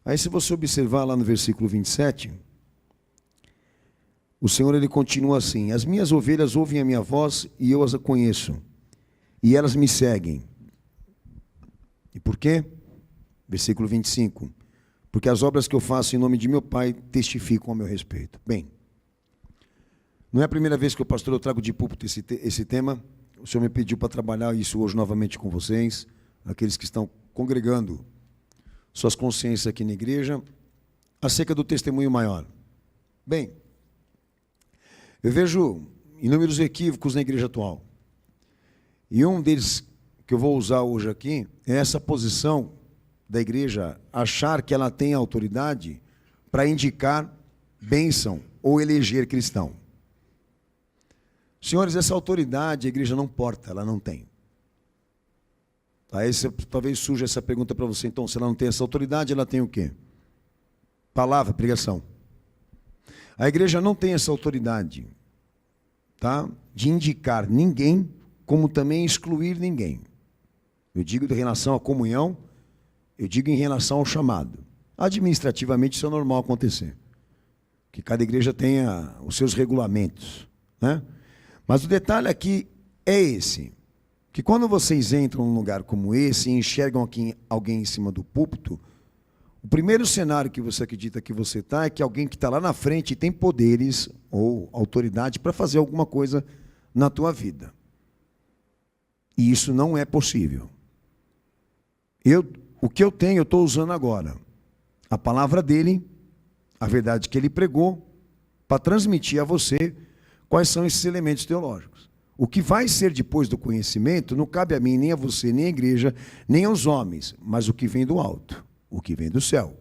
Aí se você observar lá no versículo 27, o Senhor ele continua assim: as minhas ovelhas ouvem a minha voz e eu as conheço, e elas me seguem. E por quê? Versículo 25. Porque as obras que eu faço em nome de meu Pai testificam a meu respeito. Bem, não é a primeira vez que eu trago de púlpito esse tema. O Senhor me pediu para trabalhar isso hoje novamente com vocês, aqueles que estão congregando suas consciências aqui na igreja, acerca do testemunho maior. Bem, eu vejo inúmeros equívocos na igreja atual. E um deles que eu vou usar hoje aqui é essa posição da igreja achar que ela tem autoridade para indicar bênção ou eleger cristão. Senhores, essa autoridade a igreja não porta, ela não tem. Aí talvez surja essa pergunta para você, então, se ela não tem essa autoridade, ela tem o quê? Palavra, pregação. A igreja não tem essa autoridade, tá? De indicar ninguém, como também excluir ninguém. Eu digo em relação à comunhão, eu digo em relação ao chamado. Administrativamente isso é normal acontecer, que cada igreja tenha os seus regulamentos, né? Mas o detalhe aqui é esse, que quando vocês entram num lugar como esse e enxergam aqui alguém em cima do púlpito, o primeiro cenário que você acredita que você está é que alguém que está lá na frente tem poderes ou autoridade para fazer alguma coisa na tua vida. E isso não é possível. O que eu tenho, eu estou usando agora. A palavra dele, a verdade que ele pregou, para transmitir a você quais são esses elementos teológicos. O que vai ser depois do conhecimento não cabe a mim, nem a você, nem à igreja, nem aos homens, mas o que vem do alto, o que vem do céu.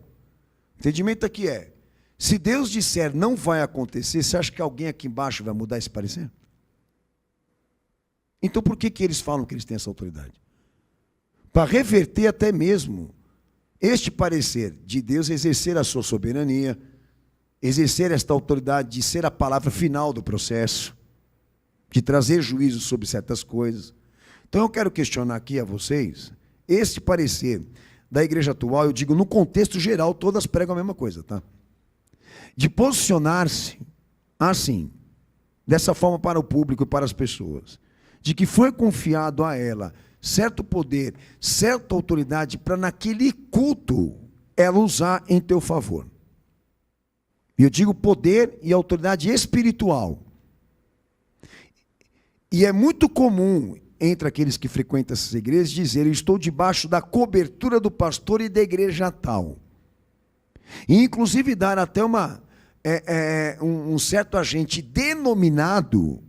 O entendimento aqui é, se Deus disser não vai acontecer, você acha que alguém aqui embaixo vai mudar esse parecer? Então por que eles falam que eles têm essa autoridade? Para reverter até mesmo este parecer de Deus exercer a sua soberania, exercer esta autoridade de ser a palavra final do processo, de trazer juízo sobre certas coisas. Então eu quero questionar aqui a vocês, este parecer da igreja atual, eu digo no contexto geral, todas pregam a mesma coisa, tá? De posicionar-se assim, dessa forma para o público e para as pessoas, de que foi confiado a ela certo poder, certa autoridade para naquele culto ela usar em teu favor. E eu digo poder e autoridade espiritual. E é muito comum entre aqueles que frequentam essas igrejas dizer: eu estou debaixo da cobertura do pastor e da igreja tal. E inclusive dar até um certo agente denominado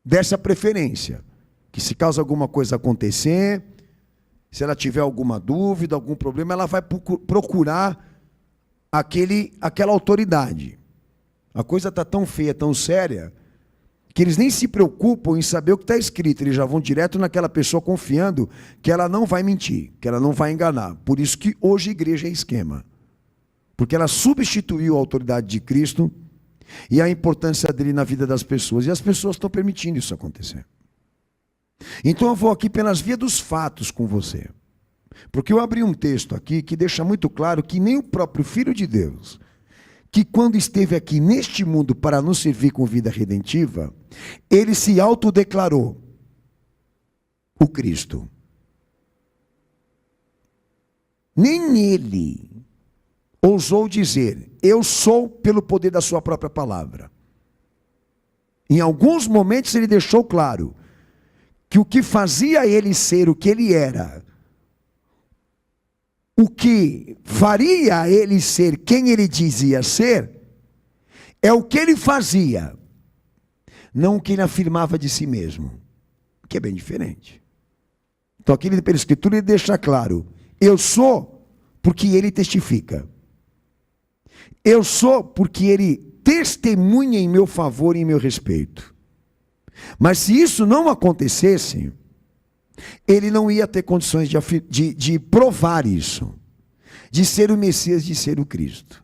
dessa preferência. Que se caso alguma coisa acontecer, se ela tiver alguma dúvida, algum problema, ela vai procurar aquela autoridade. A coisa está tão feia, tão séria, que eles nem se preocupam em saber o que está escrito. Eles já vão direto naquela pessoa confiando que ela não vai mentir, que ela não vai enganar. Por isso que hoje a igreja é esquema. Porque ela substituiu a autoridade de Cristo e a importância dele na vida das pessoas. E as pessoas estão permitindo isso acontecer. Então eu vou aqui pelas vias dos fatos com você. Porque eu abri um texto aqui que deixa muito claro que nem o próprio Filho de Deus, que quando esteve aqui neste mundo para nos servir com vida redentiva, ele se autodeclarou o Cristo. Nem ele ousou dizer: eu sou pelo poder da sua própria palavra. Em alguns momentos ele deixou claro que o que fazia ele ser o que ele era, o que faria ele ser quem ele dizia ser, é o que ele fazia, não o que ele afirmava de si mesmo, que é bem diferente. Então aqui pela Escritura ele deixa claro: eu sou porque ele testifica. Eu sou porque ele testemunha em meu favor e em meu respeito. Mas se isso não acontecesse, ele não ia ter condições de provar isso, de ser o Messias, de ser o Cristo.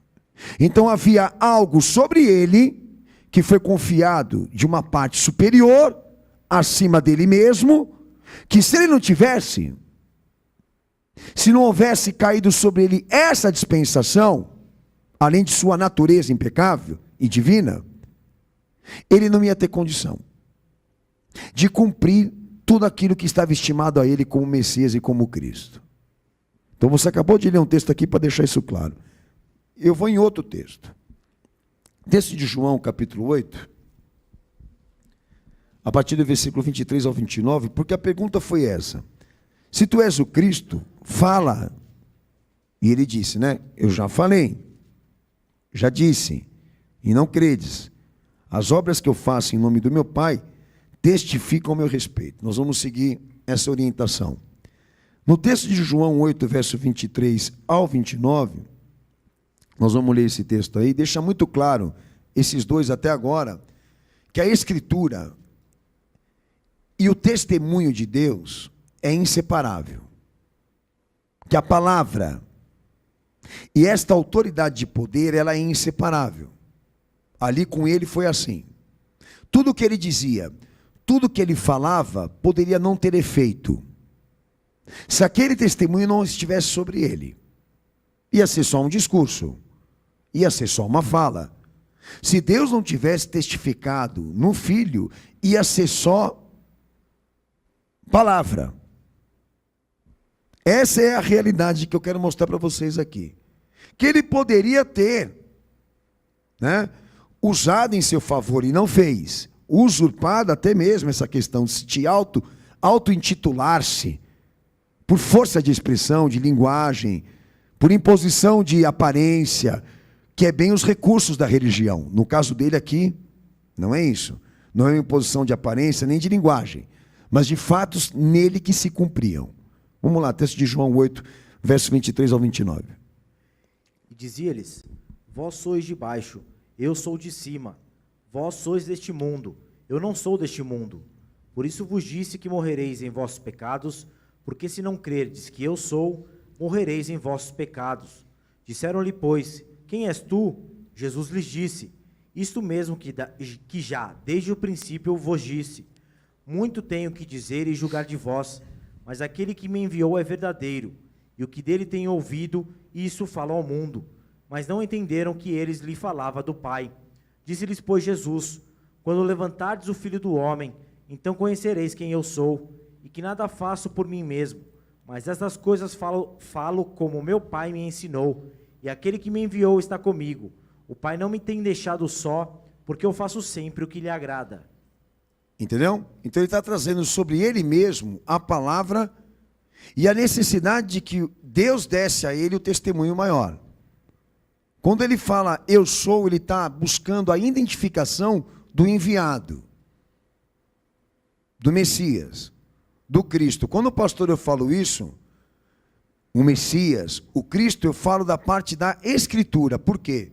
Então havia algo sobre ele que foi confiado de uma parte superior, acima dele mesmo, que se ele não tivesse, se não houvesse caído sobre ele essa dispensação, além de sua natureza impecável e divina, ele não ia ter condição de cumprir tudo aquilo que estava estimado a ele como Messias e como Cristo. Então você acabou de ler um texto aqui para deixar isso claro. Eu vou em outro texto. Texto de João, capítulo 8, a partir do versículo 23 ao 29, porque a pergunta foi essa: se tu és o Cristo, fala. E ele disse, né? Eu já falei, já disse, e não credes. As obras que eu faço em nome do meu Pai testificam ao meu respeito. Nós vamos seguir essa orientação. No texto de João 8, verso 23 ao 29, nós vamos ler esse texto aí, deixa muito claro, esses dois até agora, que a Escritura e o testemunho de Deus é inseparável. Que a palavra e esta autoridade de poder, ela é inseparável. Ali com ele foi assim. Tudo que ele dizia, tudo que ele falava, poderia não ter efeito se aquele testemunho não estivesse sobre ele. Ia ser só um discurso, ia ser só uma fala. Se Deus não tivesse testificado no Filho, ia ser só palavra. Essa é a realidade que eu quero mostrar para vocês aqui. Que ele poderia ter, né, usado em seu favor e não fez. Usurpado até mesmo essa questão de se auto-intitular-se por força de expressão, de linguagem, por imposição de aparência, que é bem os recursos da religião. No caso dele aqui, não é isso. Não é uma imposição de aparência nem de linguagem, mas de fatos nele que se cumpriam. Vamos lá, texto de João 8, verso 23 ao 29. E dizia-lhes: vós sois de baixo, eu sou de cima. Vós sois deste mundo, eu não sou deste mundo. Por isso vos disse que morrereis em vossos pecados, porque se não crerdes que eu sou, morrereis em vossos pecados. Disseram-lhe, pois, quem és tu? Jesus lhes disse, isto mesmo que já desde o princípio eu vos disse. Muito tenho que dizer e julgar de vós, mas aquele que me enviou é verdadeiro, e o que dele tenho ouvido, isso falo ao mundo. Mas não entenderam que eles lhe falava do Pai. Disse-lhes, pois, Jesus, quando levantardes o Filho do Homem, então conhecereis quem eu sou, e que nada faço por mim mesmo, mas estas coisas falo como meu Pai me ensinou, e aquele que me enviou está comigo. O Pai não me tem deixado só, porque eu faço sempre o que lhe agrada. Entendeu? Então ele está trazendo sobre ele mesmo a palavra e a necessidade de que Deus desse a ele o testemunho maior. Quando ele fala eu sou, ele está buscando a identificação do enviado, do Messias, do Cristo. Quando o pastor eu falo isso, o Messias, o Cristo, eu falo da parte da Escritura. Por quê?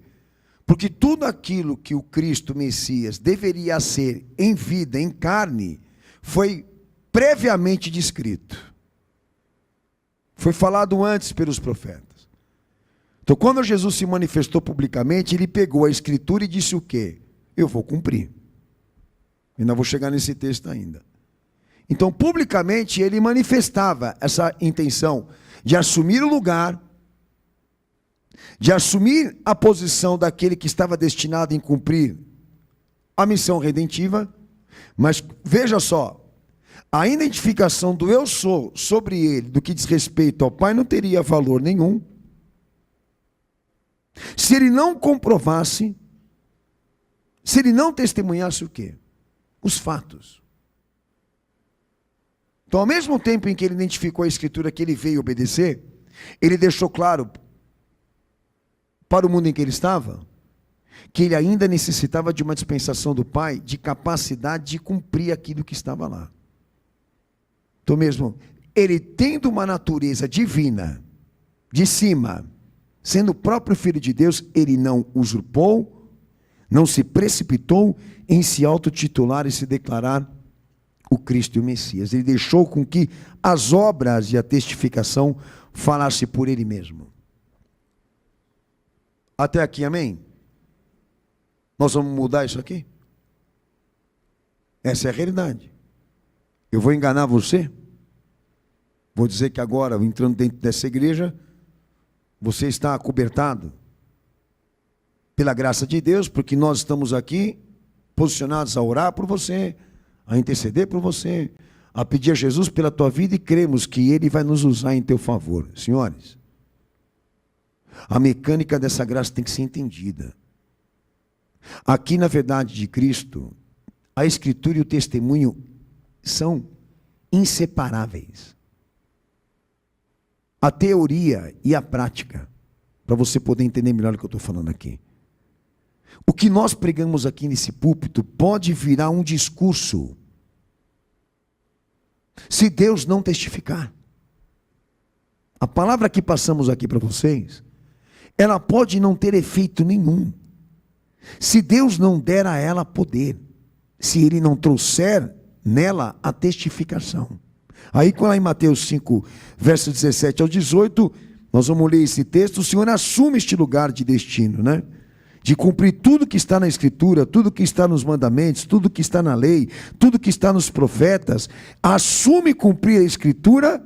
Porque tudo aquilo que o Cristo, Messias, deveria ser em vida, em carne, foi previamente descrito. Foi falado antes pelos profetas. Então, quando Jesus se manifestou publicamente, ele pegou a Escritura e disse o quê? Eu vou cumprir. Ainda vou chegar nesse texto ainda. Então, publicamente, ele manifestava essa intenção de assumir o lugar, de assumir a posição daquele que estava destinado a cumprir a missão redentiva. Mas veja só, a identificação do eu sou sobre ele, do que diz respeito ao Pai, não teria valor nenhum se ele não comprovasse, se ele não testemunhasse o quê? Os fatos. Então, ao mesmo tempo em que ele identificou a Escritura que ele veio obedecer, ele deixou claro para o mundo em que ele estava, que ele ainda necessitava de uma dispensação do Pai, de capacidade de cumprir aquilo que estava lá. Então mesmo, ele tendo uma natureza divina, de cima, sendo o próprio Filho de Deus, ele não usurpou, não se precipitou em se autotitular e se declarar o Cristo e o Messias. Ele deixou com que as obras e a testificação falasse por ele mesmo. Até aqui, amém? Nós vamos mudar isso aqui? Essa é a realidade. Eu vou enganar você? Vou dizer que agora, entrando dentro dessa igreja, você está acobertado pela graça de Deus, porque nós estamos aqui posicionados a orar por você, a interceder por você, a pedir a Jesus pela tua vida e cremos que Ele vai nos usar em teu favor. Senhores, a mecânica dessa graça tem que ser entendida. Aqui na verdade de Cristo, a Escritura e o testemunho são inseparáveis. A teoria e a prática, para você poder entender melhor o que eu estou falando aqui. O que nós pregamos aqui nesse púlpito pode virar um discurso, se Deus não testificar. A palavra que passamos aqui para vocês, ela pode não ter efeito nenhum, se Deus não der a ela poder, se Ele não trouxer nela a testificação. Aí, quando em Mateus 5, versos 17 ao 18, nós vamos ler esse texto, o Senhor assume este lugar de destino, né? De cumprir tudo que está na Escritura, tudo que está nos mandamentos, tudo que está na lei, tudo que está nos profetas, assume cumprir a Escritura,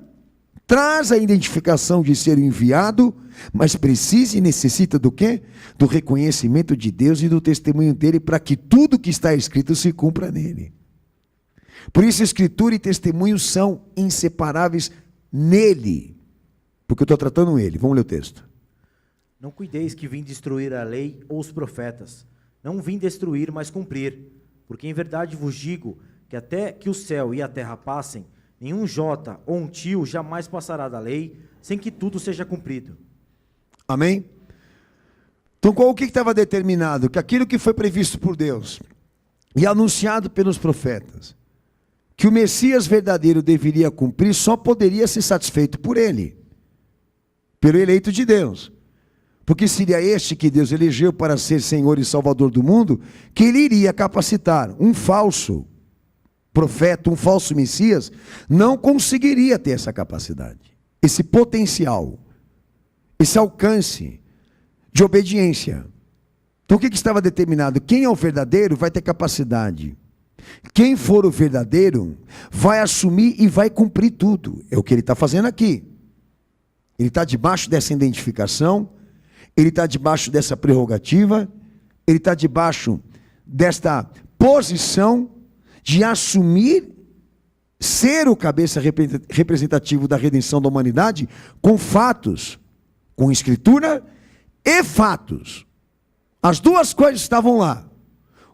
traz a identificação de ser enviado, mas precisa e necessita do quê? Do reconhecimento de Deus e do testemunho dele, para que tudo que está escrito se cumpra nele. Por isso, Escritura e testemunho são inseparáveis nele, porque eu estou tratando ele. Vamos ler o texto. Não cuideis que vim destruir a lei ou os profetas. Não vim destruir, mas cumprir. Porque em verdade vos digo que até que o céu e a terra passem, nenhum jota ou um tio jamais passará da lei, sem que tudo seja cumprido. Amém? Então, o que estava determinado? Que aquilo que foi previsto por Deus e anunciado pelos profetas, que o Messias verdadeiro deveria cumprir, só poderia ser satisfeito por ele, pelo eleito de Deus. Porque seria este que Deus elegeu para ser Senhor e Salvador do mundo, que ele iria capacitar. Um falso profeta, um falso Messias, não conseguiria ter essa capacidade, esse potencial, esse alcance de obediência. Então o que estava determinado? Quem é o verdadeiro vai ter capacidade. Quem for o verdadeiro vai assumir e vai cumprir tudo. É o que ele está fazendo aqui. Ele está debaixo dessa identificação, ele está debaixo dessa prerrogativa, ele está debaixo desta posição de assumir, ser o cabeça representativo da redenção da humanidade, com fatos, com Escritura e fatos. As duas coisas estavam lá,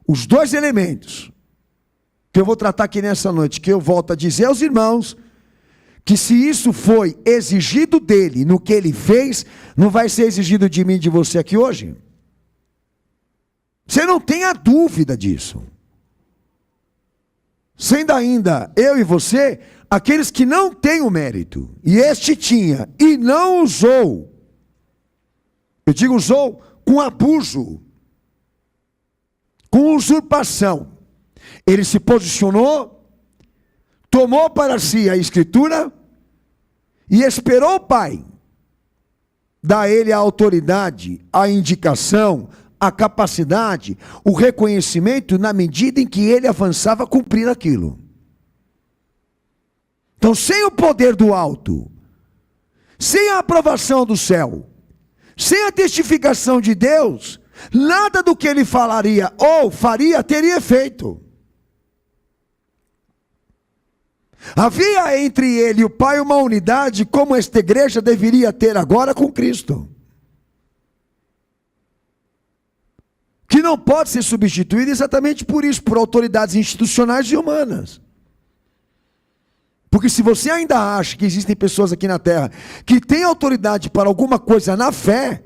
os dois elementos, que eu vou tratar aqui nessa noite, que eu volto a dizer aos irmãos, que se isso foi exigido dele, no que ele fez, não vai ser exigido de mim e de você aqui hoje? Você não tenha dúvida disso. Sendo ainda eu e você, aqueles que não têm o mérito, e este tinha, e não usou, eu digo usou com abuso, com usurpação. Ele se posicionou, tomou para si a Escritura e esperou o Pai dar a ele a autoridade, a indicação, a capacidade, o reconhecimento na medida em que ele avançava a cumprir aquilo. Então, sem o poder do alto, sem a aprovação do céu, sem a testificação de Deus, nada do que ele falaria ou faria teria efeito. Havia entre ele e o Pai uma unidade, como esta igreja deveria ter agora com Cristo, que não pode ser substituída exatamente por isso, por autoridades institucionais e humanas. Porque se você ainda acha que existem pessoas aqui na terra que têm autoridade para alguma coisa na fé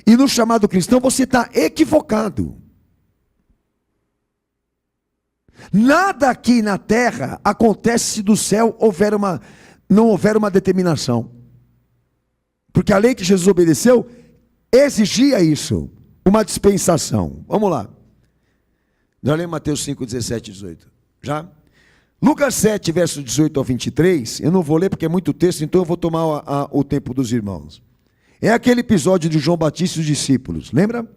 e no chamado cristão, você está equivocado. Nada aqui na terra acontece se do céu não houver uma determinação. Porque a lei que Jesus obedeceu exigia isso, uma dispensação. Vamos lá. Já lemos Mateus 5, 17 e 18. Já? Lucas 7, versos 18 ao 23, eu não vou ler porque é muito texto, então eu vou tomar o tempo dos irmãos. É aquele episódio de João Batista e os discípulos, lembra?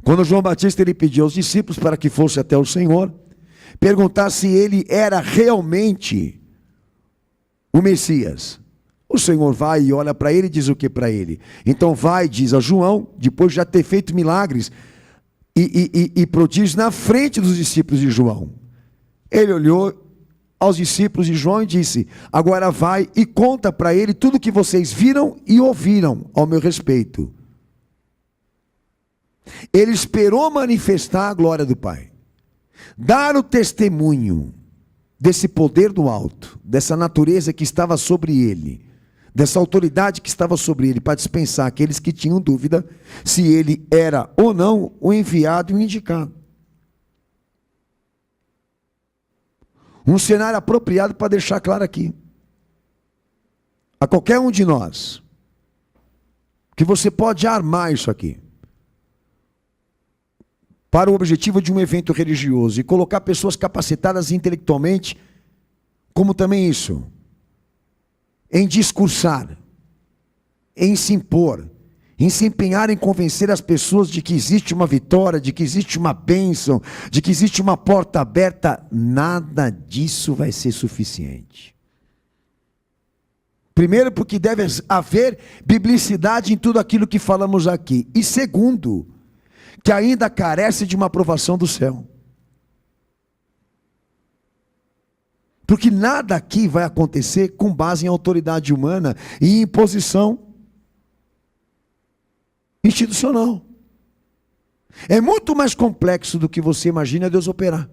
Quando João Batista ele pediu aos discípulos para que fosse até o Senhor, perguntar se ele era realmente o Messias. O Senhor vai e olha para ele e diz o que para ele? Então vai, diz a João, depois de já ter feito milagres e prodígios na frente dos discípulos de João. Ele olhou aos discípulos de João e disse: agora vai e conta para ele tudo o que vocês viram e ouviram ao meu respeito. Ele esperou manifestar a glória do Pai, dar o testemunho desse poder do alto, dessa natureza que estava sobre ele, dessa autoridade que estava sobre ele, para dispensar aqueles que tinham dúvida se ele era ou não o enviado e o indicado. Um cenário apropriado para deixar claro aqui, a qualquer um de nós, que você pode armar isso aqui, para o objetivo de um evento religioso, e colocar pessoas capacitadas intelectualmente, como também isso, em discursar, em se impor, em se empenhar em convencer as pessoas de que existe uma vitória, de que existe uma bênção, de que existe uma porta aberta, nada disso vai ser suficiente. Primeiro, porque deve haver biblicidade em tudo aquilo que falamos aqui. E segundo, que ainda carece de uma aprovação do céu. Porque nada aqui vai acontecer com base em autoridade humana e imposição institucional. É muito mais complexo do que você imagina Deus operar.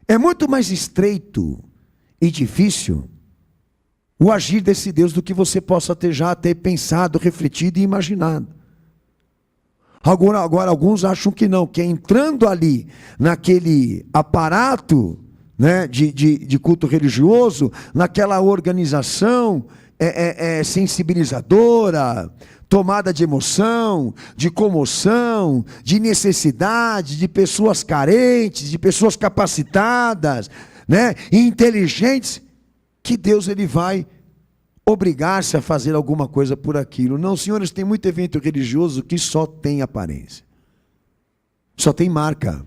É muito mais estreito e difícil o agir desse Deus do que você possa já ter pensado, refletido e imaginado. Agora alguns acham que não, que entrando ali naquele aparato, né, de culto religioso, naquela organização sensibilizadora, tomada de emoção, de comoção, de necessidade, de pessoas carentes, de pessoas capacitadas, né, e inteligentes, que Deus ele vai obrigar-se a fazer alguma coisa por aquilo. Não, senhores, tem muito evento religioso que só tem aparência, só tem marca.